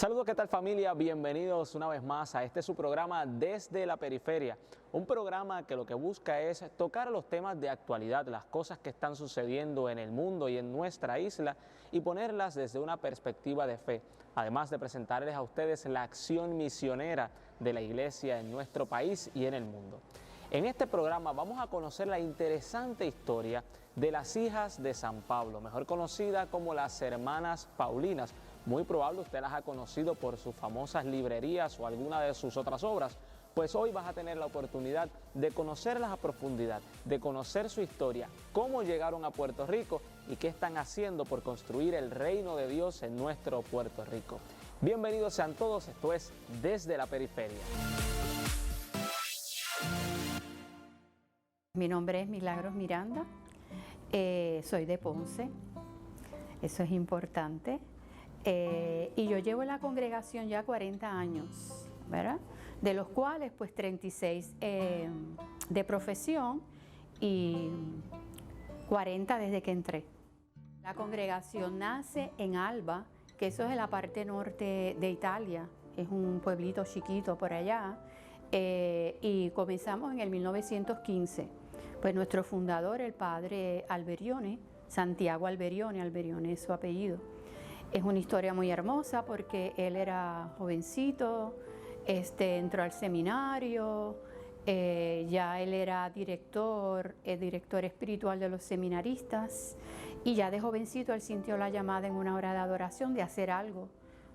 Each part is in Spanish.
Saludos, ¿qué tal familia? Bienvenidos una vez más a este su programa Desde la Periferia, un programa que lo que busca es tocar los temas de actualidad, las cosas que están sucediendo en el mundo y en nuestra isla y ponerlas desde una perspectiva de fe, además de presentarles a ustedes la acción misionera de la iglesia en nuestro país y en el mundo. En este programa vamos a conocer la interesante historia de las hijas de San Pablo, mejor conocida como las hermanas Paulinas. Muy probable usted las ha conocido por sus famosas librerías o alguna de sus otras obras, pues hoy vas a tener la oportunidad de conocerlas a profundidad, de conocer su historia, cómo llegaron a Puerto Rico y qué están haciendo por construir el reino de Dios en nuestro Puerto Rico. Bienvenidos sean todos, esto es Desde la Periferia. Mi nombre es Milagros Miranda, soy de Ponce, eso es importante, y yo llevo en la congregación ya 40 años, ¿verdad? De los cuales pues 36 de profesión y 40 desde que entré. La congregación nace en Alba, que eso es en la parte norte de Italia, es un pueblito chiquito por allá, y comenzamos en el 1915. Pues nuestro fundador, el padre Alberione, Santiago Alberione, Alberione es su apellido. Es una historia muy hermosa porque él era jovencito, entró al seminario, ya él era director espiritual de los seminaristas, y ya de jovencito él sintió la llamada en una hora de adoración de hacer algo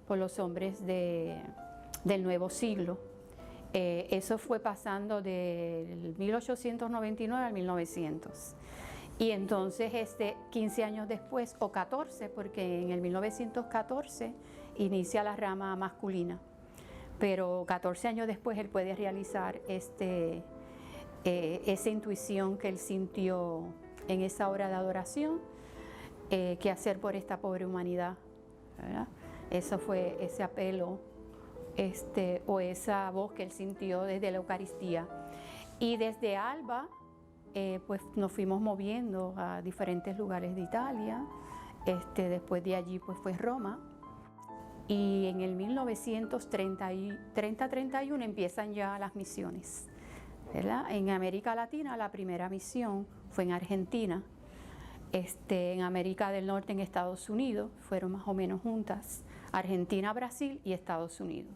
por los hombres del nuevo siglo. Eso fue pasando del 1899 al 1900. Y entonces 15 años después, o 14, porque en el 1914 inicia la rama masculina, pero 14 años después él puede realizar esa intuición que él sintió en esa hora de adoración, qué hacer por esta pobre humanidad, ¿verdad? Eso fue ese apelo o esa voz que él sintió desde la Eucaristía. Y desde Alba pues nos fuimos moviendo a diferentes lugares de Italia. Después de allí pues fue Roma, y en el 1930-31 empiezan ya las misiones, ¿verdad? En América Latina la primera misión fue en Argentina, en América del Norte, en Estados Unidos, fueron más o menos juntas, Argentina, Brasil y Estados Unidos.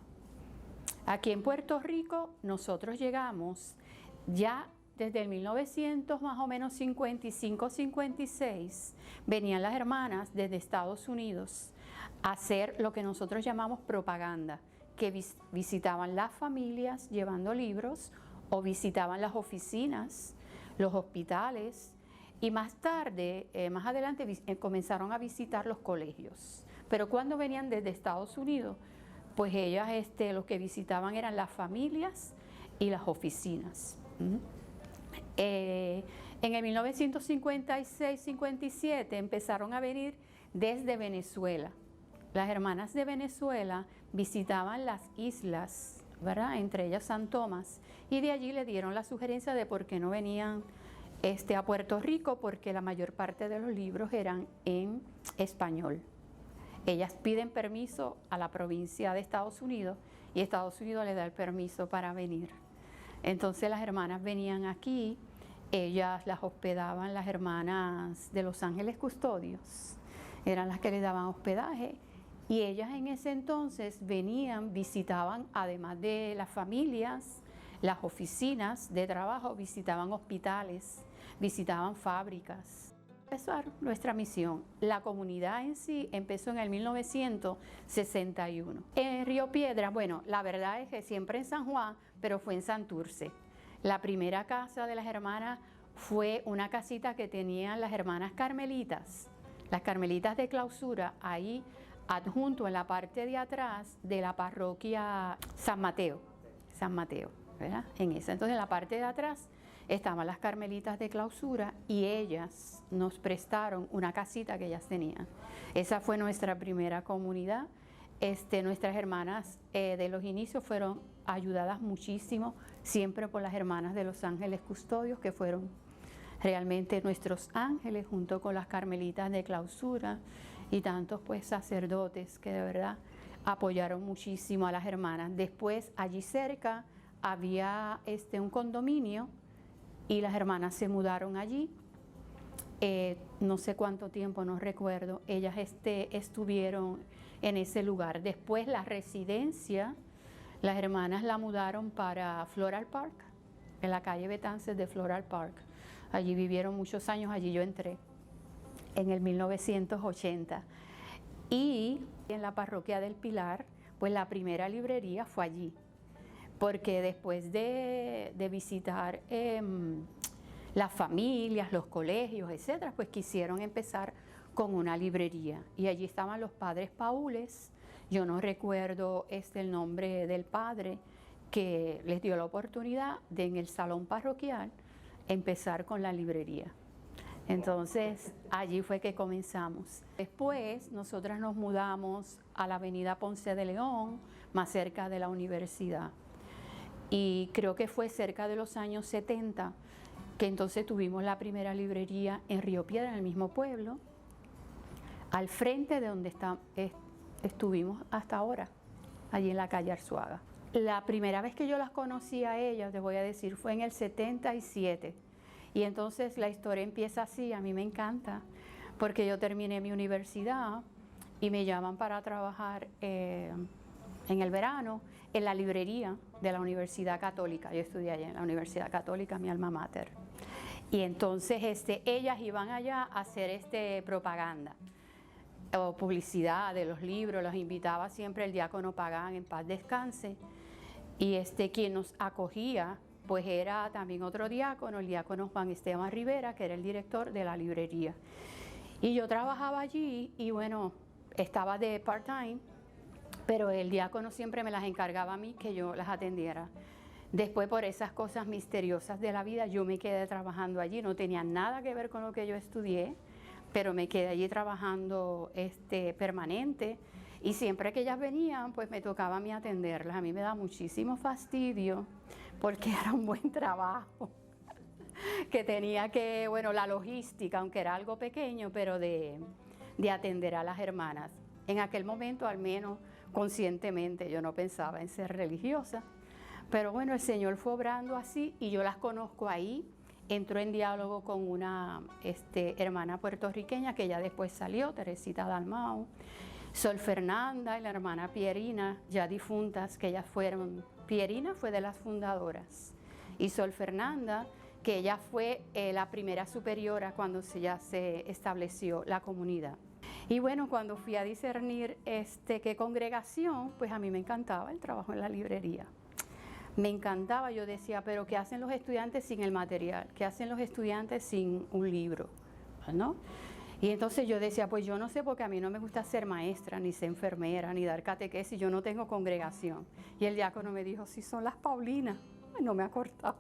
Aquí en Puerto Rico nosotros llegamos ya desde el 1900, más o menos 55-56, venían las hermanas desde Estados Unidos a hacer lo que nosotros llamamos propaganda, que visitaban las familias llevando libros o visitaban las oficinas, los hospitales, y más tarde, más adelante, comenzaron a visitar los colegios. Pero cuando venían desde Estados Unidos, pues ellas los que visitaban eran las familias y las oficinas. En el 1956-57 empezaron a venir desde Venezuela. Las hermanas de Venezuela visitaban las islas, ¿verdad? Entre ellas San Tomás, y de allí le dieron la sugerencia de por qué no venían a Puerto Rico, porque la mayor parte de los libros eran en español. Ellas piden permiso a la provincia de Estados Unidos y Estados Unidos les da el permiso para venir. Entonces las hermanas venían aquí, ellas las hospedaban, las hermanas de Los Ángeles Custodios, eran las que les daban hospedaje, y ellas en ese entonces venían, visitaban, además de las familias, las oficinas de trabajo, visitaban hospitales, visitaban fábricas. Empezar nuestra misión. La comunidad en sí empezó en el 1961. En Río Piedras, bueno, la verdad es que siempre en San Juan, pero fue en Santurce. La primera casa de las hermanas fue una casita que tenían las hermanas carmelitas, las carmelitas de clausura, ahí adjunto en la parte de atrás de la parroquia San Mateo, ¿verdad? En esa. Entonces en la parte de atrás estaban las carmelitas de clausura y ellas nos prestaron una casita que ellas tenían. Esa fue nuestra primera comunidad. Nuestras hermanas de los inicios fueron ayudadas muchísimo, siempre por las hermanas de Los Ángeles Custodios, que fueron realmente nuestros ángeles, junto con las carmelitas de clausura y tantos pues sacerdotes que de verdad apoyaron muchísimo a las hermanas. Después, allí cerca, había un condominio y las hermanas se mudaron allí. No sé cuánto tiempo, no recuerdo. Ellas estuvieron en ese lugar. Después, la residencia, las hermanas la mudaron para Floral Park, en la calle Betances de Floral Park. Allí vivieron muchos años, allí yo entré en el 1980. Y en la parroquia del Pilar, pues la primera librería fue allí, porque después de visitar las familias, los colegios, etcétera, pues quisieron empezar con una librería. Y allí estaban los padres Paules. Yo no recuerdo el nombre del padre que les dio la oportunidad de en el salón parroquial empezar con la librería. Entonces, allí fue que comenzamos. Después, nosotras nos mudamos a la avenida Ponce de León, más cerca de la universidad. Y creo que fue cerca de los años 70 que entonces tuvimos la primera librería en Río Piedras, en el mismo pueblo, al frente de donde estuvimos hasta ahora, allí en la calle Arzuaga. La primera vez que yo las conocí a ellas, te voy a decir, fue en el 77. Y entonces la historia empieza así, a mí me encanta, porque yo terminé mi universidad y me llaman para trabajar en el verano en la librería de la Universidad Católica. Yo estudié allá en la Universidad Católica, mi alma mater. Y entonces ellas iban allá a hacer propaganda o publicidad de los libros, los invitaba siempre el diácono Pagán, en paz descanse, y quien nos acogía pues era también otro diácono, el diácono Juan Esteban Rivera, que era el director de la librería. Y yo trabajaba allí y bueno, estaba de part-time, pero el diácono siempre me las encargaba a mí que yo las atendiera. Después, por esas cosas misteriosas de la vida, yo me quedé trabajando allí, no tenía nada que ver con lo que yo estudié, pero me quedé allí trabajando permanente. Y siempre que ellas venían, pues me tocaba a mí atenderlas. A mí me da muchísimo fastidio porque era un buen trabajo, que tenía que, bueno, la logística, aunque era algo pequeño, pero de atender a las hermanas. En aquel momento, al menos conscientemente, yo no pensaba en ser religiosa, pero bueno, el Señor fue obrando así y yo las conozco ahí. Entró en diálogo con una hermana puertorriqueña que ya después salió, Teresita Dalmau, Sol Fernanda y la hermana Pierina, ya difuntas, que ellas fueron, Pierina fue de las fundadoras, y Sol Fernanda, que ella fue la primera superiora cuando ya se estableció la comunidad. Y bueno, cuando fui a discernir qué congregación, pues a mí me encantaba el trabajo en la librería. Me encantaba, yo decía, pero ¿qué hacen los estudiantes sin el material? ¿Qué hacen los estudiantes sin un libro? ¿No? Y entonces yo decía, pues yo no sé, porque a mí no me gusta ser maestra, ni ser enfermera, ni dar catequesis, yo no tengo congregación. Y el diácono me dijo, sí, son las Paulinas. Ay, no me acordaba.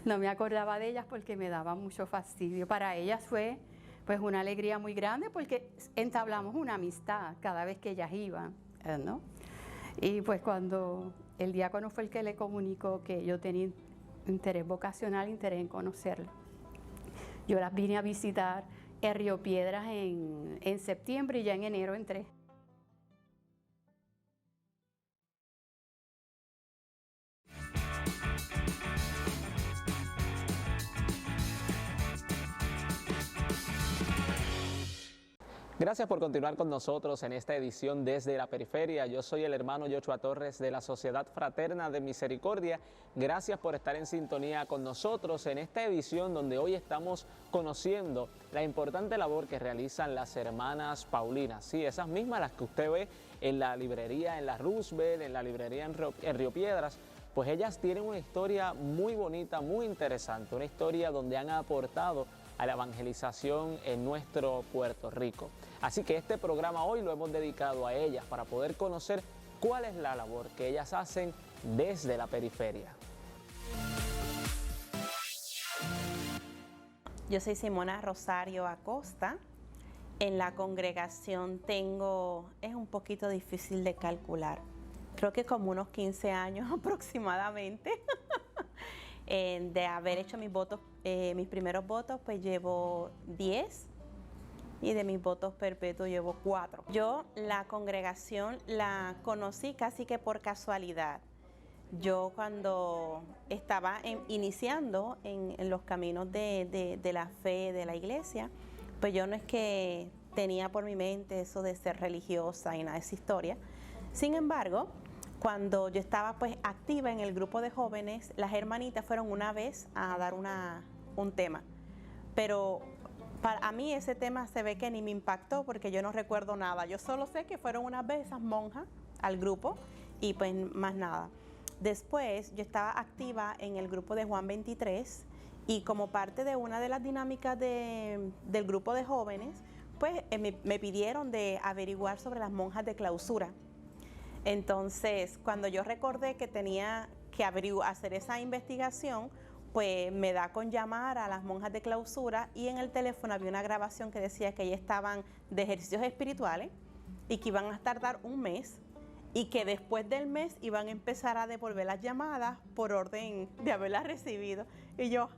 No me acordaba de ellas porque me daba mucho fastidio. Para ellas fue pues una alegría muy grande porque entablamos una amistad cada vez que ellas iban, ¿no? Y pues cuando el diácono fue el que le comunicó que yo tenía interés vocacional, interés en conocerla. Yo las vine a visitar en Río Piedras en septiembre y ya en enero entré. Gracias por continuar con nosotros en esta edición Desde la Periferia. Yo soy el hermano Yochoa Torres de la Sociedad Fraterna de Misericordia. Gracias por estar en sintonía con nosotros en esta edición donde hoy estamos conociendo la importante labor que realizan las hermanas Paulinas. Sí, esas mismas las que usted ve en la librería, en la Roosevelt, en la librería en Río Piedras. Pues ellas tienen una historia muy bonita, muy interesante, una historia donde han aportado a la evangelización en nuestro Puerto Rico. Así que este programa hoy lo hemos dedicado a ellas para poder conocer cuál es la labor que ellas hacen desde la periferia. Yo soy Simona Rosario Acosta. En la congregación es un poquito difícil de calcular, creo que como unos 15 años aproximadamente. De haber hecho mis primeros votos, pues llevo 10 y de mis votos perpetuos llevo 4. Yo la congregación la conocí casi que por casualidad. Yo cuando estaba iniciando en los caminos de la fe de la iglesia, pues yo no es que tenía por mi mente eso de ser religiosa y nada de esa historia. Sin embargo, cuando yo estaba pues activa en el grupo de jóvenes, las hermanitas fueron una vez a dar un tema. Pero para mí ese tema se ve que ni me impactó porque yo no recuerdo nada. Yo solo sé que fueron unas veces esas monjas al grupo y pues más nada. Después yo estaba activa en el grupo de Juan 23 y como parte de una de las dinámicas del grupo de jóvenes, pues me pidieron de averiguar sobre las monjas de clausura. Entonces, cuando yo recordé que tenía que hacer esa investigación, pues me da con llamar a las monjas de clausura y en el teléfono había una grabación que decía que ellas estaban de ejercicios espirituales y que iban a tardar un mes y que después del mes iban a empezar a devolver las llamadas por orden de haberlas recibido. Y yo,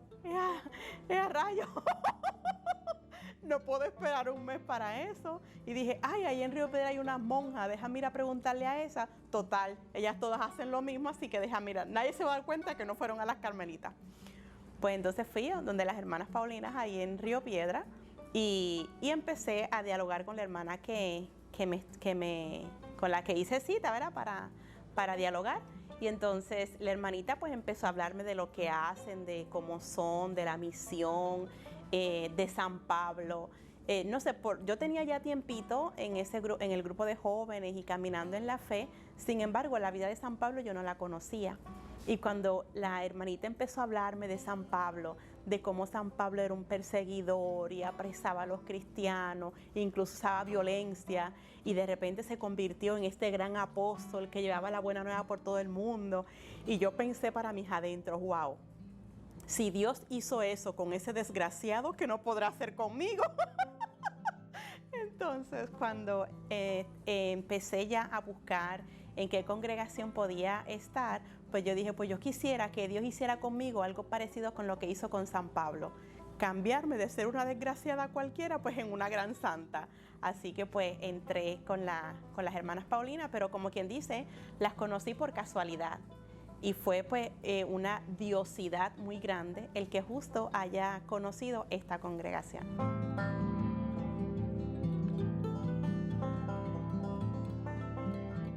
¡a rayos! No puedo esperar un mes para eso. Y dije, ay, ahí en Río Piedra hay una monja, déjame ir a preguntarle a esa. Total, ellas todas hacen lo mismo, así que déjame ir. Nadie se va a dar cuenta que no fueron a las Carmelitas. Pues entonces fui a donde las hermanas Paulinas, ahí en Río Piedra, y empecé a dialogar con la hermana con la que hice cita, ¿verdad? Para dialogar. Y entonces la hermanita pues empezó a hablarme de lo que hacen, de cómo son, de la misión, de San Pablo. No sé, yo tenía ya tiempito en el grupo de jóvenes y caminando en la fe. Sin embargo, la vida de San Pablo yo no la conocía. Y cuando la hermanita empezó a hablarme de San Pablo, de cómo San Pablo era un perseguidor y apresaba a los cristianos, incluso usaba violencia, y de repente se convirtió en este gran apóstol que llevaba la buena nueva por todo el mundo. Y yo pensé para mis adentros, wow, si Dios hizo eso con ese desgraciado, ¿qué no podrá hacer conmigo? Entonces, cuando empecé ya a buscar en qué congregación podía estar, pues yo dije, pues yo quisiera que Dios hiciera conmigo algo parecido con lo que hizo con San Pablo. Cambiarme de ser una desgraciada cualquiera, pues en una gran santa. Así que pues entré con las hermanas Paulinas, pero como quien dice, las conocí por casualidad. Y fue pues una diosidad muy grande el que justo haya conocido esta congregación.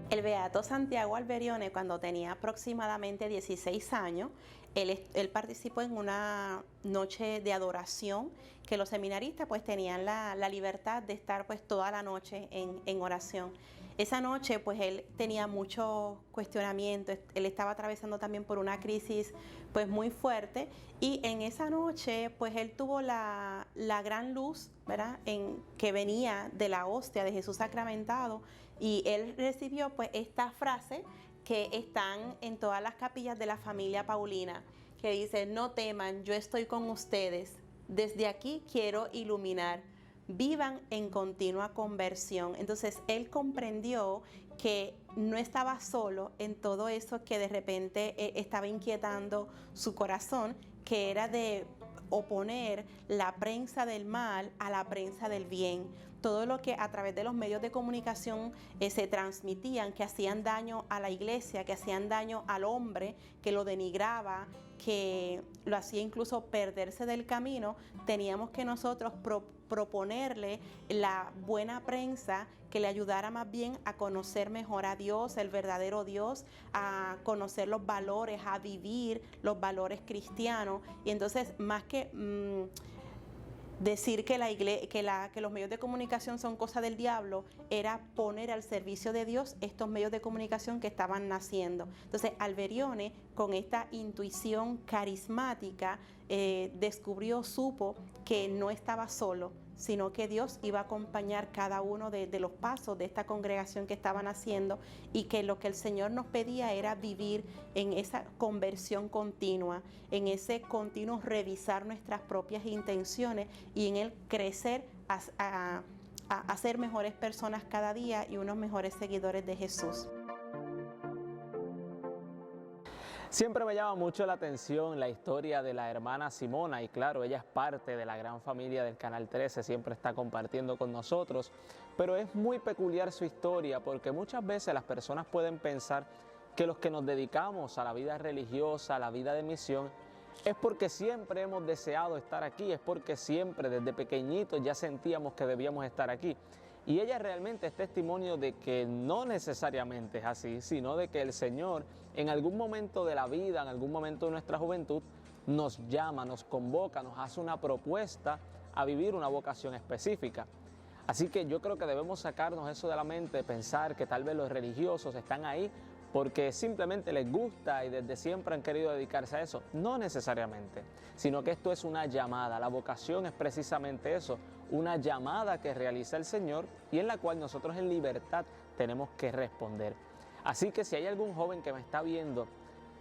El beato Santiago Alberione, cuando tenía aproximadamente 16 años, él participó en una noche de adoración que los seminaristas pues tenían la libertad de estar pues toda la noche en oración. Esa noche pues él tenía muchos cuestionamientos, él estaba atravesando también por una crisis pues muy fuerte y en esa noche pues él tuvo la gran luz, ¿verdad? Que venía de la hostia de Jesús sacramentado y él recibió pues esta frase que están en todas las capillas de la familia Paulina, que dice, no teman, yo estoy con ustedes, desde aquí quiero iluminar. Vivan en continua conversión. Entonces él comprendió que no estaba solo en todo eso que de repente estaba inquietando su corazón, que era de oponer la prensa del mal a la prensa del bien. Todo lo que a través de los medios de comunicación se transmitían, que hacían daño a la iglesia, que hacían daño al hombre, que lo denigraba, que lo hacía incluso perderse del camino, teníamos que nosotros proponerle la buena prensa que le ayudara más bien a conocer mejor a Dios, el verdadero Dios, a conocer los valores, a vivir los valores cristianos. Y entonces, más que decir que los medios de comunicación son cosa del diablo, era poner al servicio de Dios estos medios de comunicación que estaban naciendo. Entonces Alberione, con esta intuición carismática, supo que no estaba solo, sino que Dios iba a acompañar cada uno de los pasos de esta congregación que estaban haciendo y que lo que el Señor nos pedía era vivir en esa conversión continua, en ese continuo revisar nuestras propias intenciones y en el crecer a ser mejores personas cada día y unos mejores seguidores de Jesús. Siempre me llama mucho la atención la historia de la hermana Simona y claro, ella es parte de la gran familia del Canal 13, siempre está compartiendo con nosotros, pero es muy peculiar su historia porque muchas veces las personas pueden pensar que los que nos dedicamos a la vida religiosa, a la vida de misión, es porque siempre hemos deseado estar aquí, es porque siempre desde pequeñitos ya sentíamos que debíamos estar aquí. Y ella realmente es testimonio de que no necesariamente es así, sino de que el Señor en algún momento de la vida, en algún momento de nuestra juventud, nos llama, nos convoca, nos hace una propuesta a vivir una vocación específica. Así que yo creo que debemos sacarnos eso de la mente, pensar que tal vez los religiosos están ahí porque simplemente les gusta y desde siempre han querido dedicarse a eso. No necesariamente, sino que esto es una llamada. La vocación es precisamente eso, una llamada que realiza el Señor y en la cual nosotros en libertad tenemos que responder. Así que si hay algún joven que me está viendo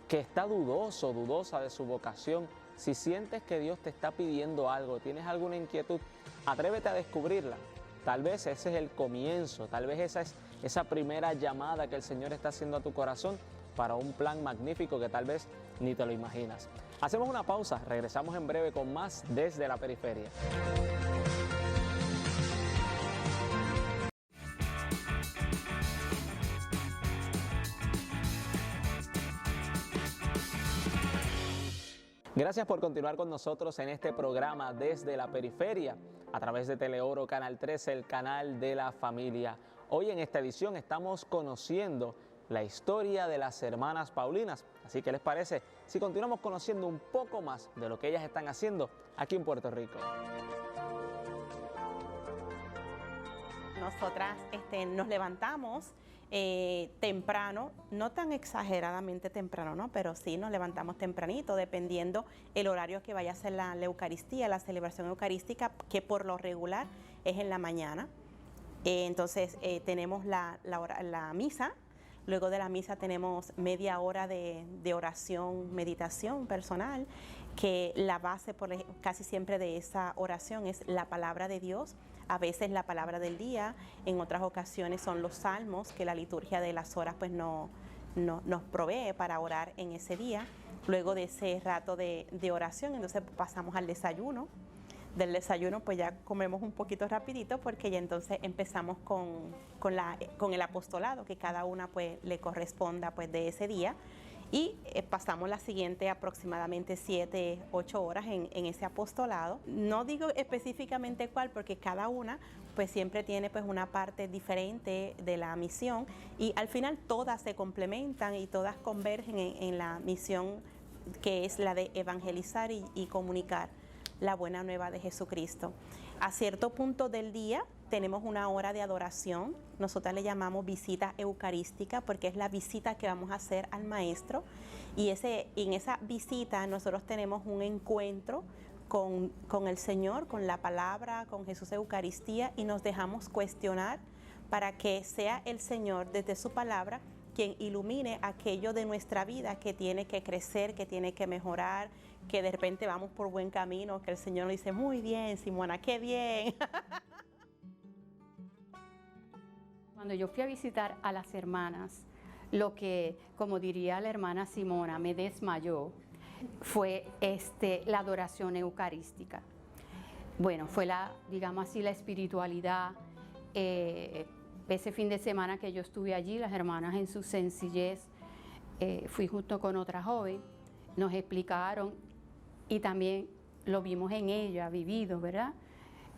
que está dudoso, dudosa de su vocación, si sientes que Dios te está pidiendo algo, tienes alguna inquietud, atrévete a descubrirla. Tal vez ese es el comienzo, tal vez esa es esa primera llamada que el Señor está haciendo a tu corazón para un plan magnífico que tal vez ni te lo imaginas. Hacemos una pausa, regresamos en breve con más desde la periferia. Gracias por continuar con nosotros en este programa desde la periferia, a través de Teleoro Canal 13, el canal de la familia. Hoy en esta edición estamos conociendo la historia de las hermanas Paulinas. Así que, ¿qué les parece si continuamos conociendo un poco más de lo que ellas están haciendo aquí en Puerto Rico? Nosotras nos levantamos temprano, no tan exageradamente temprano, ¿no? Pero sí nos levantamos tempranito, dependiendo el horario que vaya a ser la Eucaristía, la celebración eucarística, que por lo regular es en la mañana. Entonces tenemos la misa. Luego de la misa tenemos media hora de oración, meditación personal, que la base casi siempre de esa oración es la palabra de Dios, a veces la palabra del día, en otras ocasiones son los salmos que la liturgia de las horas pues nos provee para orar en ese día. Luego de ese rato de oración, entonces pasamos al desayuno. Del desayuno pues ya comemos un poquito rapidito porque ya entonces empezamos con el apostolado que cada una pues le corresponda pues de ese día y pasamos la siguiente aproximadamente 7, 8 horas en ese apostolado. No digo específicamente cuál porque cada una pues siempre tiene pues una parte diferente de la misión y al final todas se complementan y todas convergen en la misión que es la de evangelizar y comunicar la buena nueva de Jesucristo. A cierto punto del día tenemos una hora de adoración, nosotras le llamamos visita eucarística porque es la visita que vamos a hacer al Maestro y en esa visita nosotros tenemos un encuentro con el Señor, con la palabra, con Jesús Eucaristía y nos dejamos cuestionar para que sea el Señor desde su palabra quien ilumine aquello de nuestra vida que tiene que crecer, que tiene que mejorar, que de repente vamos por buen camino, que el Señor nos dice, muy bien, Simona, qué bien. Cuando yo fui a visitar a las hermanas, lo que, como diría la hermana Simona, me desmayó, fue la adoración eucarística. Bueno, fue digamos así, la espiritualidad. Ese fin de semana que yo estuve allí, las hermanas en su sencillez, fui junto con otra joven, nos explicaron y también lo vimos en ella, vivido, ¿verdad?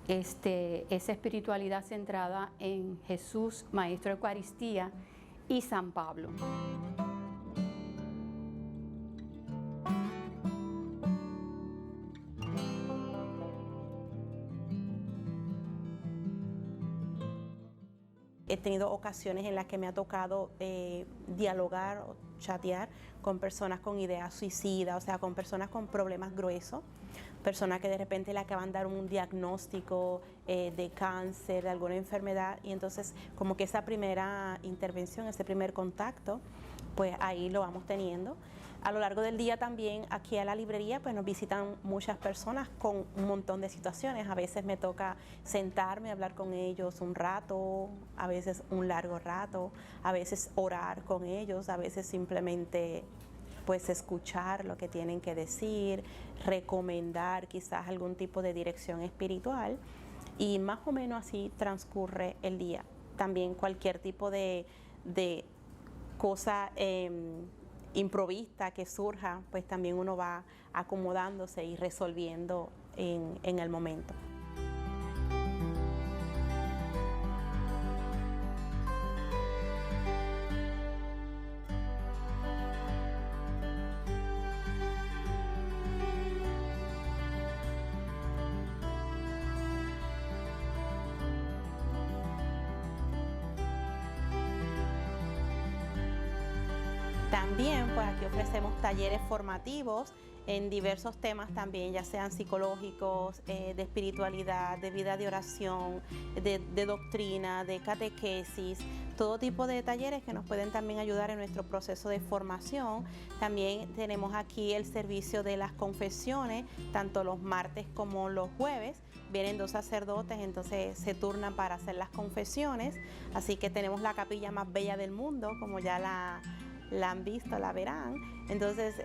Esa espiritualidad centrada en Jesús, Maestro de Eucaristía y San Pablo. He tenido ocasiones en las que me ha tocado dialogar o chatear con personas con ideas suicidas, o sea, con personas con problemas gruesos, personas que de repente le acaban de dar un diagnóstico de cáncer, de alguna enfermedad, y entonces como que esa primera intervención, ese primer contacto, pues ahí lo vamos teniendo. A lo largo del día también aquí a la librería pues nos visitan muchas personas con un montón de situaciones. A veces me toca sentarme, hablar con ellos un rato, a veces un largo rato, a veces orar con ellos, a veces simplemente pues escuchar lo que tienen que decir, recomendar quizás algún tipo de dirección espiritual, y más o menos así transcurre el día. También cualquier tipo de cosa improvista que surja, pues también uno va acomodándose y resolviendo en el momento. También, pues aquí ofrecemos talleres formativos en diversos temas también, ya sean psicológicos, de espiritualidad, de vida de oración, de doctrina, de catequesis, todo tipo de talleres que nos pueden también ayudar en nuestro proceso de formación. También tenemos aquí el servicio de las confesiones, tanto los martes como los jueves. Vienen 2 sacerdotes, entonces se turnan para hacer las confesiones. Así que tenemos la capilla más bella del mundo, como ya la han visto, la verán. Entonces,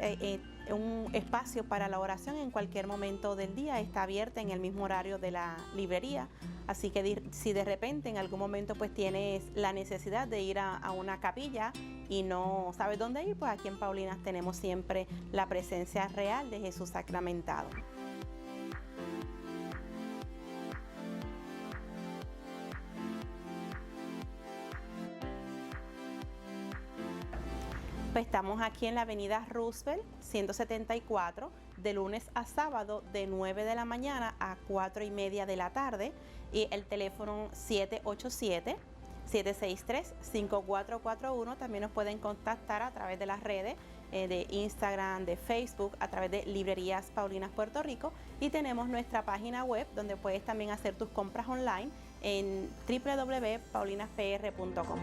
un espacio para la oración en cualquier momento del día, está abierta en el mismo horario de la librería. Así que si de repente en algún momento pues tienes la necesidad de ir a una capilla y no sabes dónde ir, pues aquí en Paulinas tenemos siempre la presencia real de Jesús sacramentado. Pues estamos aquí en la avenida Roosevelt, 174, de lunes a sábado, de 9 de la mañana a 4:30 de la tarde. Y el teléfono 787-763-5441. También nos pueden contactar a través de las redes de Instagram, de Facebook, a través de Librerías Paulinas Puerto Rico. Y tenemos nuestra página web donde puedes también hacer tus compras online en www.paulinaspr.com.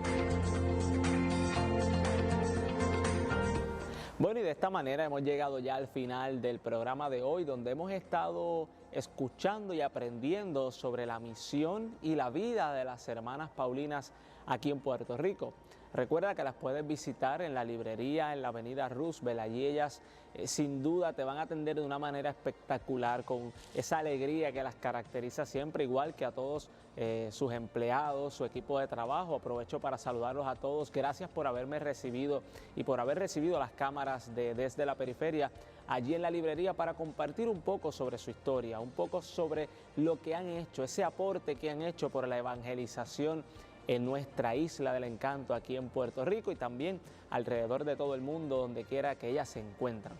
Bueno, y de esta manera hemos llegado ya al final del programa de hoy, donde hemos estado escuchando y aprendiendo sobre la misión y la vida de las hermanas Paulinas aquí en Puerto Rico. Recuerda que las puedes visitar en la librería en la avenida Roosevelt. Allí ellas sin duda te van a atender de una manera espectacular, con esa alegría que las caracteriza siempre, igual que a todos sus empleados, su equipo de trabajo. Aprovecho para saludarlos a todos. Gracias por haberme recibido y por haber recibido las cámaras de Desde la Periferia allí en la librería para compartir un poco sobre su historia, un poco sobre lo que han hecho, ese aporte que han hecho por la evangelización en nuestra isla del encanto aquí en Puerto Rico y también alrededor de todo el mundo, donde quiera que ellas se encuentran.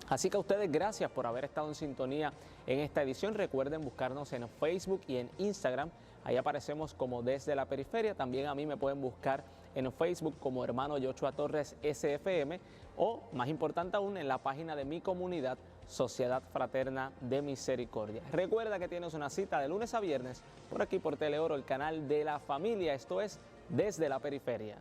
Así que a ustedes gracias por haber estado en sintonía en esta edición. Recuerden buscarnos en Facebook y en Instagram. Ahí aparecemos como Desde la Periferia. También a mí me pueden buscar en Facebook como Hermano Yoshua Torres SFM, o más importante aún, en la página de mi comunidad, Sociedad Fraterna de Misericordia. Recuerda que tienes una cita de lunes a viernes por aquí por Teleoro, el canal de la familia. Esto es Desde la Periferia.